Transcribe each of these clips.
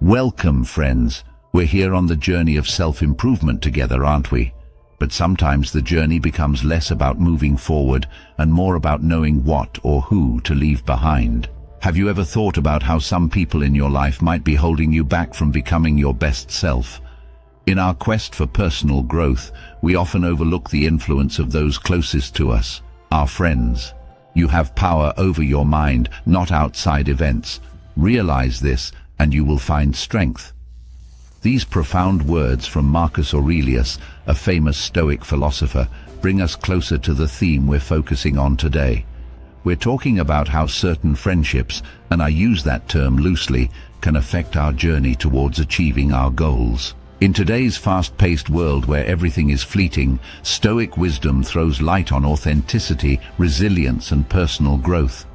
Welcome, friends. We're here on the journey of self-improvement together, aren't we? But sometimes the journey becomes less about moving forward and more about knowing what or who to leave behind. Have you ever thought about how some people in your life might be holding you back from becoming your best self? In our quest for personal growth, we often overlook the influence of those closest to us, our friends. You have power over your mind, not outside events. Realize this, and you will find strength. These profound words from Marcus Aurelius, a famous Stoic philosopher, bring us closer to the theme we're focusing on today. We're talking about how certain friendships, and I use that term loosely, can affect our journey towards achieving our goals. In today's fast-paced world where everything is fleeting, Stoic wisdom throws light on authenticity, resilience, and personal growth.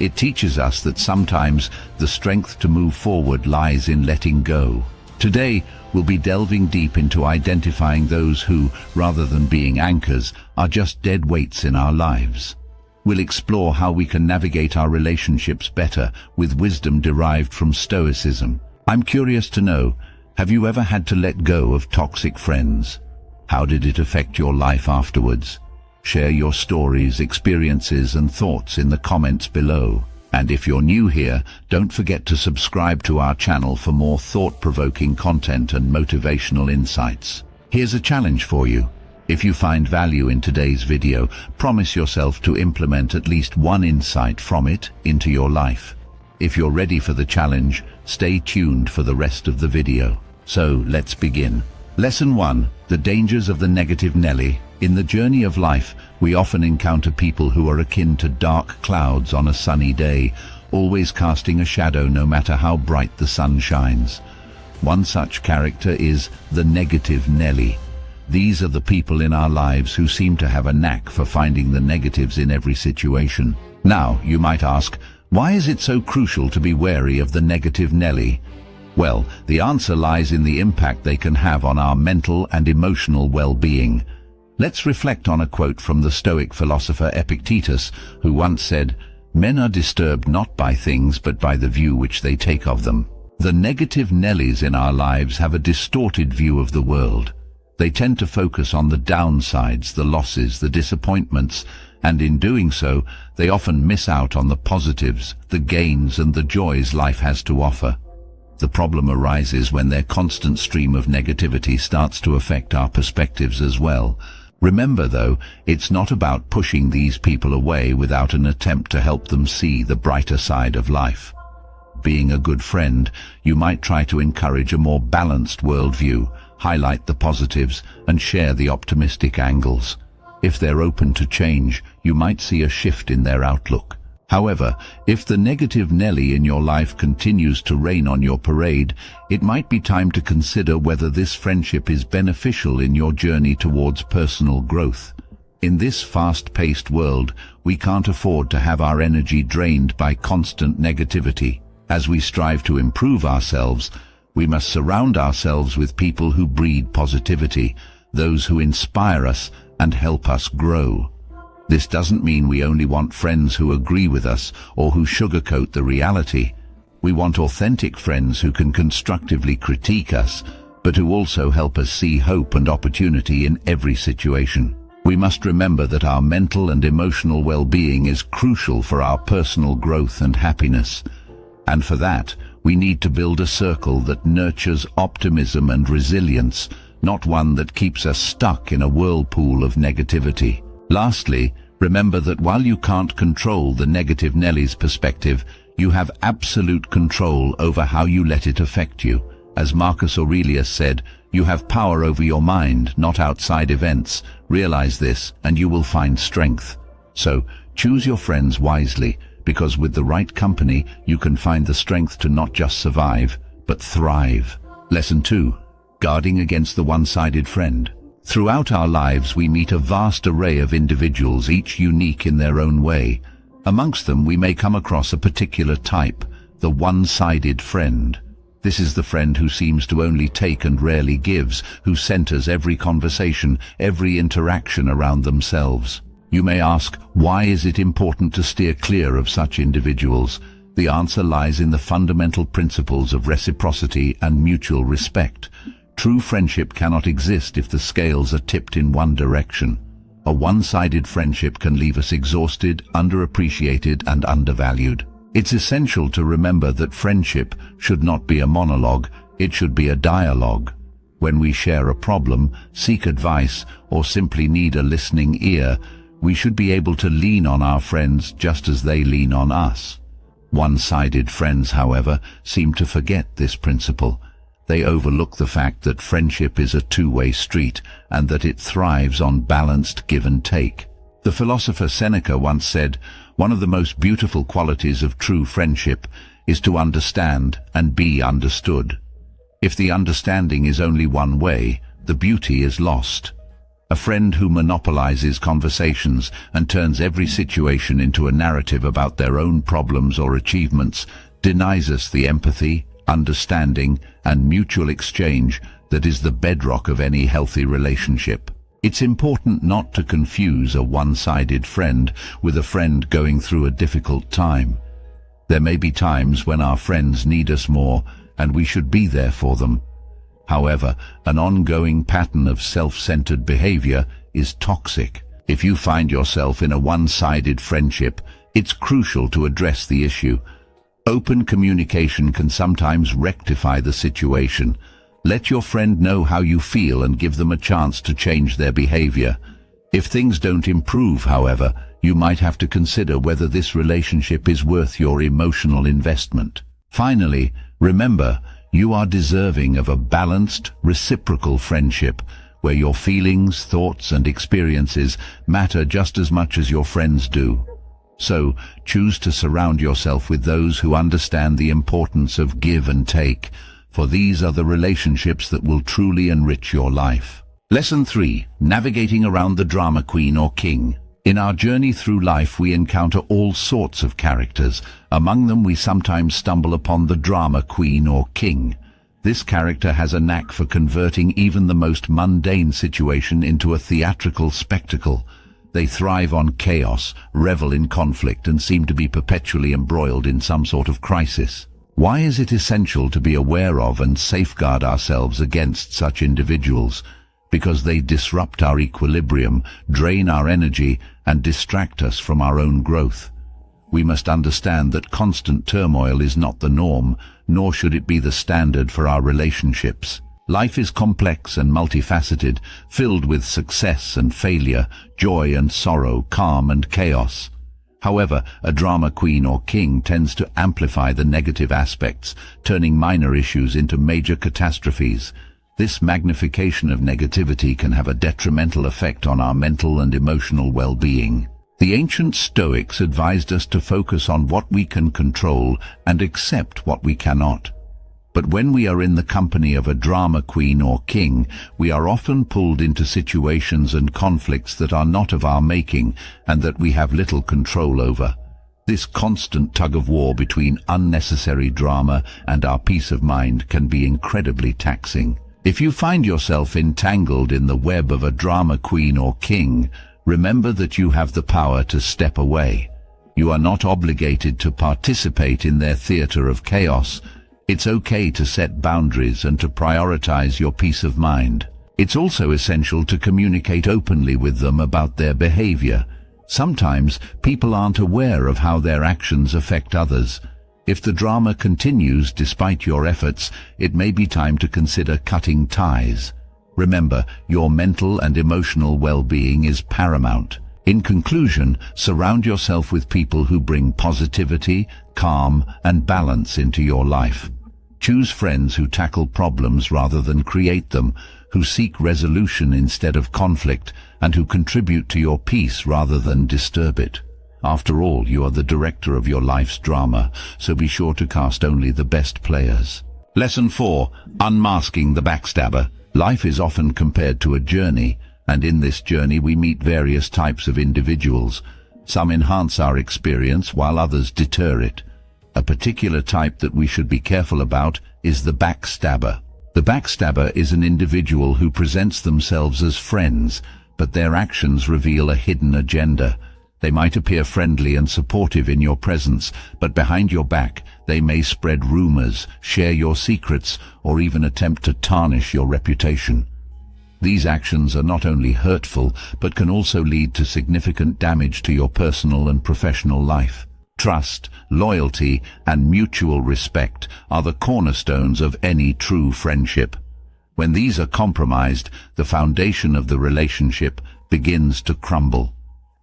It teaches us that sometimes the strength to move forward lies in letting go. Today, we'll be delving deep into identifying those who, rather than being anchors, are just dead weights in our lives. We'll explore how we can navigate our relationships better with wisdom derived from Stoicism. I'm curious to know, have you ever had to let go of toxic friends? How did it affect your life afterwards? Share your stories, experiences, and thoughts in the comments below. And if you're new here, don't forget to subscribe to our channel for more thought-provoking content and motivational insights. Here's a challenge for you. If you find value in today's video, promise yourself to implement at least one insight from it into your life. If you're ready for the challenge, stay tuned for the rest of the video. So, let's begin. Lesson 1. The dangers of the negative Nellie. In the journey of life, we often encounter people who are akin to dark clouds on a sunny day, always casting a shadow no matter how bright the sun shines. One such character is the negative Nellie. These are the people in our lives who seem to have a knack for finding the negatives in every situation. Now, you might ask, why is it so crucial to be wary of the negative Nellie? Well, the answer lies in the impact they can have on our mental and emotional well-being. Let's reflect on a quote from the Stoic philosopher Epictetus, who once said, "Men are disturbed not by things but by the view which they take of them." The negative Nellies in our lives have a distorted view of the world. They tend to focus on the downsides, the losses, the disappointments, and in doing so, they often miss out on the positives, the gains and the joys life has to offer. The problem arises when their constant stream of negativity starts to affect our perspectives as well. Remember though, it's not about pushing these people away without an attempt to help them see the brighter side of life. Being a good friend, you might try to encourage a more balanced worldview, highlight the positives, and share the optimistic angles. If they're open to change, you might see a shift in their outlook. However, if the negative Nellie in your life continues to rain on your parade, it might be time to consider whether this friendship is beneficial in your journey towards personal growth. In this fast-paced world, we can't afford to have our energy drained by constant negativity. As we strive to improve ourselves, we must surround ourselves with people who breed positivity, those who inspire us and help us grow. This doesn't mean we only want friends who agree with us or who sugarcoat the reality. We want authentic friends who can constructively critique us, but who also help us see hope and opportunity in every situation. We must remember that our mental and emotional well-being is crucial for our personal growth and happiness. And for that, we need to build a circle that nurtures optimism and resilience, not one that keeps us stuck in a whirlpool of negativity. Lastly, remember that while you can't control the negative Nellie's perspective, you have absolute control over how you let it affect you. As Marcus Aurelius said, you have power over your mind, not outside events. Realize this, and you will find strength. So, choose your friends wisely, because with the right company, you can find the strength to not just survive, but thrive. Lesson 2. Guarding against the one-sided friend. Throughout our lives, we meet a vast array of individuals, each unique in their own way. Amongst them, we may come across a particular type, the one-sided friend. This is the friend who seems to only take and rarely gives, who centers every conversation, every interaction around themselves. You may ask, why is it important to steer clear of such individuals? The answer lies in the fundamental principles of reciprocity and mutual respect. True friendship cannot exist if the scales are tipped in one direction. A one-sided friendship can leave us exhausted, underappreciated, and undervalued. It's essential to remember that friendship should not be a monologue, it should be a dialogue. When we share a problem, seek advice, or simply need a listening ear, we should be able to lean on our friends just as they lean on us. One-sided friends, however, seem to forget this principle. They overlook the fact that friendship is a two-way street and that it thrives on balanced give and take. The philosopher Seneca once said, "One of the most beautiful qualities of true friendship is to understand and be understood. If the understanding is only one way, the beauty is lost." A friend who monopolizes conversations and turns every situation into a narrative about their own problems or achievements denies us the empathy, understanding, and mutual exchange that is the bedrock of any healthy relationship. It's important not to confuse a one-sided friend with a friend going through a difficult time. There may be times when our friends need us more, and we should be there for them. However, an ongoing pattern of self-centered behavior is toxic. If you find yourself in a one-sided friendship, it's crucial to address the issue. Open communication can sometimes rectify the situation. Let your friend know how you feel and give them a chance to change their behavior. If things don't improve, however, you might have to consider whether this relationship is worth your emotional investment. Finally, remember, you are deserving of a balanced, reciprocal friendship where your feelings, thoughts, and experiences matter just as much as your friends do. So, choose to surround yourself with those who understand the importance of give and take, for these are the relationships that will truly enrich your life. Lesson 3. Navigating around the drama queen or king. In our journey through life, we encounter all sorts of characters. Among them, we sometimes stumble upon the drama queen or king. This character has a knack for converting even the most mundane situation into a theatrical spectacle. They thrive on chaos, revel in conflict, and seem to be perpetually embroiled in some sort of crisis. Why is it essential to be aware of and safeguard ourselves against such individuals? Because they disrupt our equilibrium, drain our energy, and distract us from our own growth. We must understand that constant turmoil is not the norm, nor should it be the standard for our relationships. Life is complex and multifaceted, filled with success and failure, joy and sorrow, calm and chaos. However, a drama queen or king tends to amplify the negative aspects, turning minor issues into major catastrophes. This magnification of negativity can have a detrimental effect on our mental and emotional well-being. The ancient Stoics advised us to focus on what we can control and accept what we cannot. But when we are in the company of a drama queen or king, we are often pulled into situations and conflicts that are not of our making and that we have little control over. This constant tug-of-war between unnecessary drama and our peace of mind can be incredibly taxing. If you find yourself entangled in the web of a drama queen or king, remember that you have the power to step away. You are not obligated to participate in their theater of chaos. It's okay to set boundaries and to prioritize your peace of mind. It's also essential to communicate openly with them about their behavior. Sometimes people aren't aware of how their actions affect others. If the drama continues despite your efforts, it may be time to consider cutting ties. Remember, your mental and emotional well-being is paramount. In conclusion, surround yourself with people who bring positivity, calm, and balance into your life. Choose friends who tackle problems rather than create them, who seek resolution instead of conflict, and who contribute to your peace rather than disturb it. After all, you are the director of your life's drama, so be sure to cast only the best players. Lesson 4. Unmasking the Backstabber. Life is often compared to a journey, and in this journey we meet various types of individuals. Some enhance our experience while others deter it. A particular type that we should be careful about is the backstabber. The backstabber is an individual who presents themselves as friends, but their actions reveal a hidden agenda. They might appear friendly and supportive in your presence, but behind your back they may spread rumors, share your secrets, or even attempt to tarnish your reputation. These actions are not only hurtful, but can also lead to significant damage to your personal and professional life. Trust, loyalty, and mutual respect are the cornerstones of any true friendship. When these are compromised, the foundation of the relationship begins to crumble.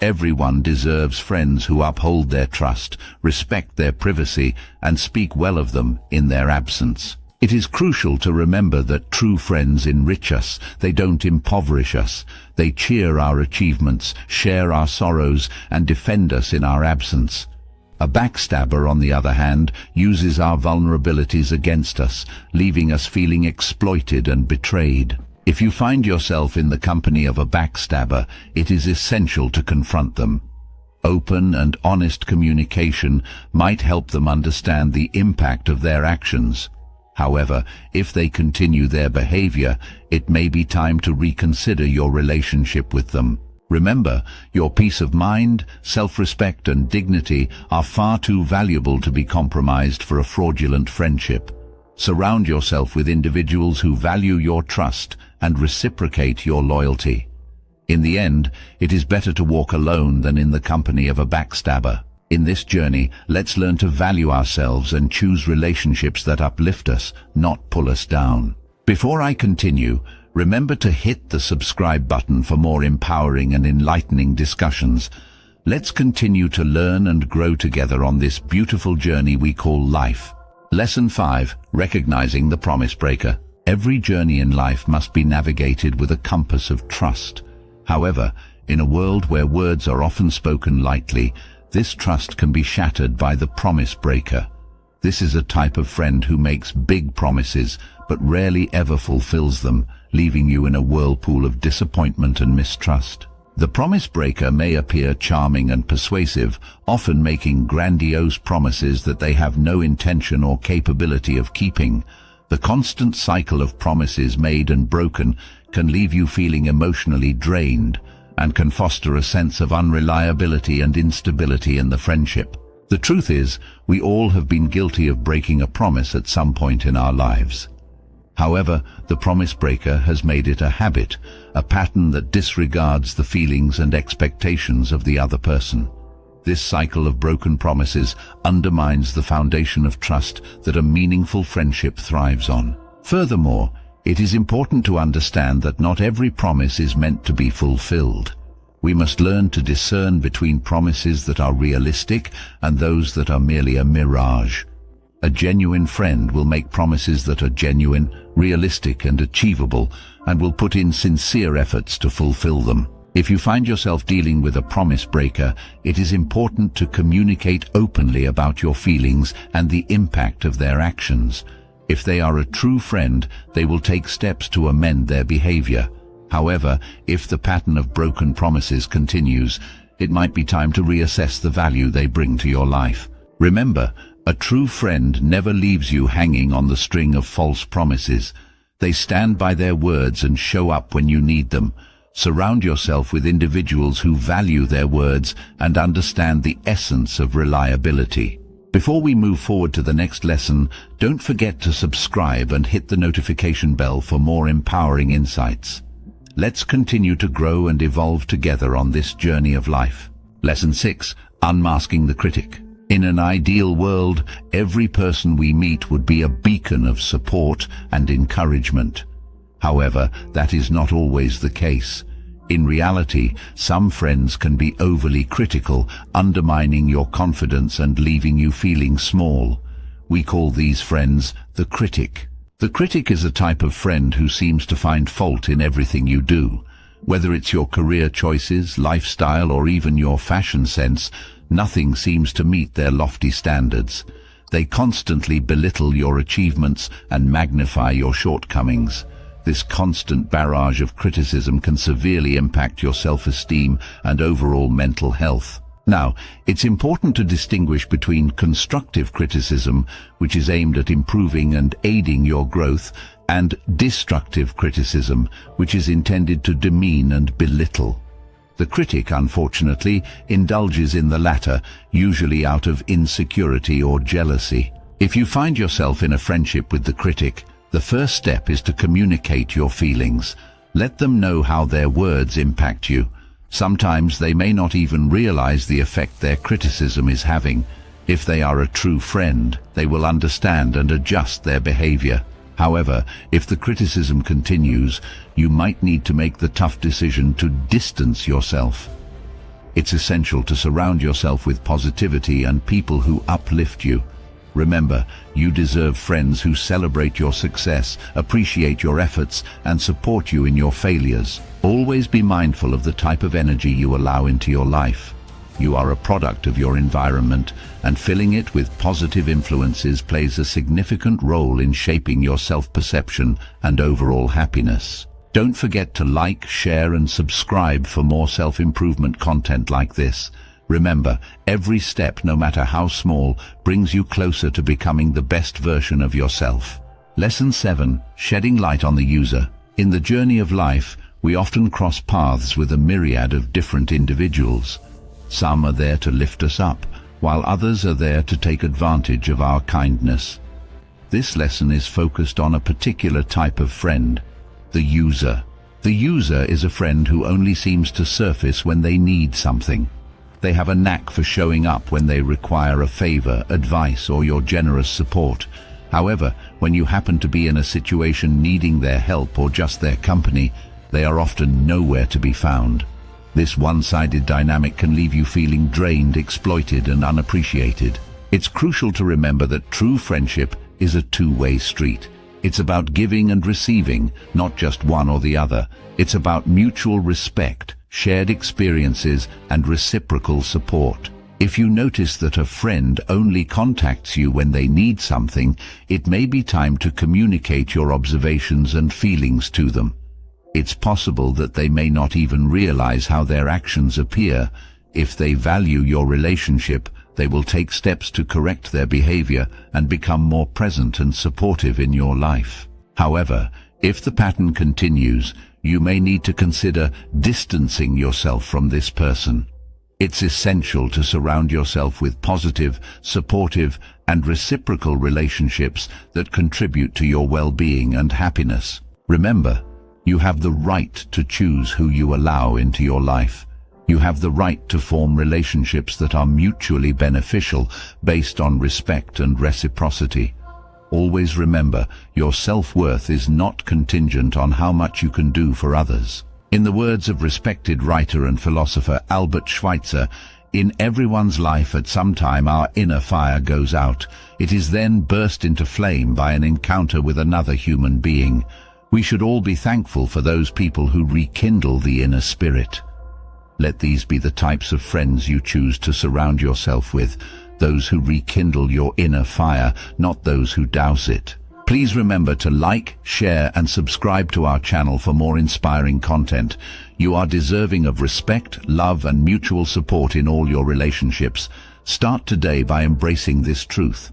Everyone deserves friends who uphold their trust, respect their privacy, and speak well of them in their absence. It is crucial to remember that true friends enrich us. They don't impoverish us. They cheer our achievements, share our sorrows, and defend us in our absence. A backstabber, on the other hand, uses our vulnerabilities against us, leaving us feeling exploited and betrayed. If you find yourself in the company of a backstabber, it is essential to confront them. Open and honest communication might help them understand the impact of their actions. However, if they continue their behavior, it may be time to reconsider your relationship with them. Remember, your peace of mind, self-respect, and dignity are far too valuable to be compromised for a fraudulent friendship. Surround yourself with individuals who value your trust and reciprocate your loyalty. In the end, it is better to walk alone than in the company of a backstabber. In this journey, let's learn to value ourselves and choose relationships that uplift us, not pull us down. Before I continue, remember to hit the subscribe button for more empowering and enlightening discussions. Let's continue to learn and grow together on this beautiful journey we call life. Lesson 5. Recognizing the promise breaker. Every journey in life must be navigated with a compass of trust. However, in a world where words are often spoken lightly, this trust can be shattered by the promise breaker. This is a type of friend who makes big promises, but rarely ever fulfills them, leaving you in a whirlpool of disappointment and mistrust. The promise breaker may appear charming and persuasive, often making grandiose promises that they have no intention or capability of keeping. The constant cycle of promises made and broken can leave you feeling emotionally drained and can foster a sense of unreliability and instability in the friendship. The truth is, we all have been guilty of breaking a promise at some point in our lives. However, the promise breaker has made it a habit, a pattern that disregards the feelings and expectations of the other person. This cycle of broken promises undermines the foundation of trust that a meaningful friendship thrives on. Furthermore, it is important to understand that not every promise is meant to be fulfilled. We must learn to discern between promises that are realistic and those that are merely a mirage. A genuine friend will make promises that are genuine, realistic, and achievable, and will put in sincere efforts to fulfill them. If you find yourself dealing with a promise breaker, it is important to communicate openly about your feelings and the impact of their actions. If they are a true friend, they will take steps to amend their behavior. However, if the pattern of broken promises continues, it might be time to reassess the value they bring to your life. Remember, a true friend never leaves you hanging on the string of false promises. They stand by their words and show up when you need them. Surround yourself with individuals who value their words and understand the essence of reliability. Before we move forward to the next lesson, don't forget to subscribe and hit the notification bell for more empowering insights. Let's continue to grow and evolve together on this journey of life. Lesson 6. Unmasking the critic. In an ideal world, every person we meet would be a beacon of support and encouragement. However, that is not always the case. In reality, some friends can be overly critical, undermining your confidence and leaving you feeling small. We call these friends the critic. The critic is a type of friend who seems to find fault in everything you do. Whether it's your career choices, lifestyle, or even your fashion sense, nothing seems to meet their lofty standards. They constantly belittle your achievements and magnify your shortcomings. This constant barrage of criticism can severely impact your self-esteem and overall mental health. Now, it's important to distinguish between constructive criticism, which is aimed at improving and aiding your growth, and destructive criticism, which is intended to demean and belittle. The critic, unfortunately, indulges in the latter, usually out of insecurity or jealousy. If you find yourself in a friendship with the critic, the first step is to communicate your feelings. Let them know how their words impact you. Sometimes they may not even realize the effect their criticism is having. If they are a true friend, they will understand and adjust their behavior. However, if the criticism continues, you might need to make the tough decision to distance yourself. It's essential to surround yourself with positivity and people who uplift you. Remember, you deserve friends who celebrate your success, appreciate your efforts, and support you in your failures. Always be mindful of the type of energy you allow into your life. You are a product of your environment, and filling it with positive influences plays a significant role in shaping your self-perception and overall happiness. Don't forget to like, share, and subscribe for more self-improvement content like this. Remember, every step, no matter how small, brings you closer to becoming the best version of yourself. Lesson 7. Shedding light on the user. In the journey of life, we often cross paths with a myriad of different individuals. Some are there to lift us up, while others are there to take advantage of our kindness. This lesson is focused on a particular type of friend, the user. The user is a friend who only seems to surface when they need something. They have a knack for showing up when they require a favor, advice, or your generous support. However, when you happen to be in a situation needing their help or just their company, they are often nowhere to be found. This one-sided dynamic can leave you feeling drained, exploited, and unappreciated. It's crucial to remember that true friendship is a two-way street. It's about giving and receiving, not just one or the other. It's about mutual respect, shared experiences, and reciprocal support. If you notice that a friend only contacts you when they need something, it may be time to communicate your observations and feelings to them. It's possible that they may not even realize how their actions appear. If they value your relationship, they will take steps to correct their behavior and become more present and supportive in your life. However, if the pattern continues, you may need to consider distancing yourself from this person. It's essential to surround yourself with positive, supportive, and reciprocal relationships that contribute to your well-being and happiness. Remember, you have the right to choose who you allow into your life. You have the right to form relationships that are mutually beneficial based on respect and reciprocity. Always remember, your self-worth is not contingent on how much you can do for others. In the words of respected writer and philosopher Albert Schweitzer, in everyone's life at some time our inner fire goes out. It is then burst into flame by an encounter with another human being. We should all be thankful for those people who rekindle the inner spirit. Let these be the types of friends you choose to surround yourself with, those who rekindle your inner fire, not those who douse it. Please remember to like, share, and subscribe to our channel for more inspiring content. You are deserving of respect, love, and mutual support in all your relationships. Start today by embracing this truth.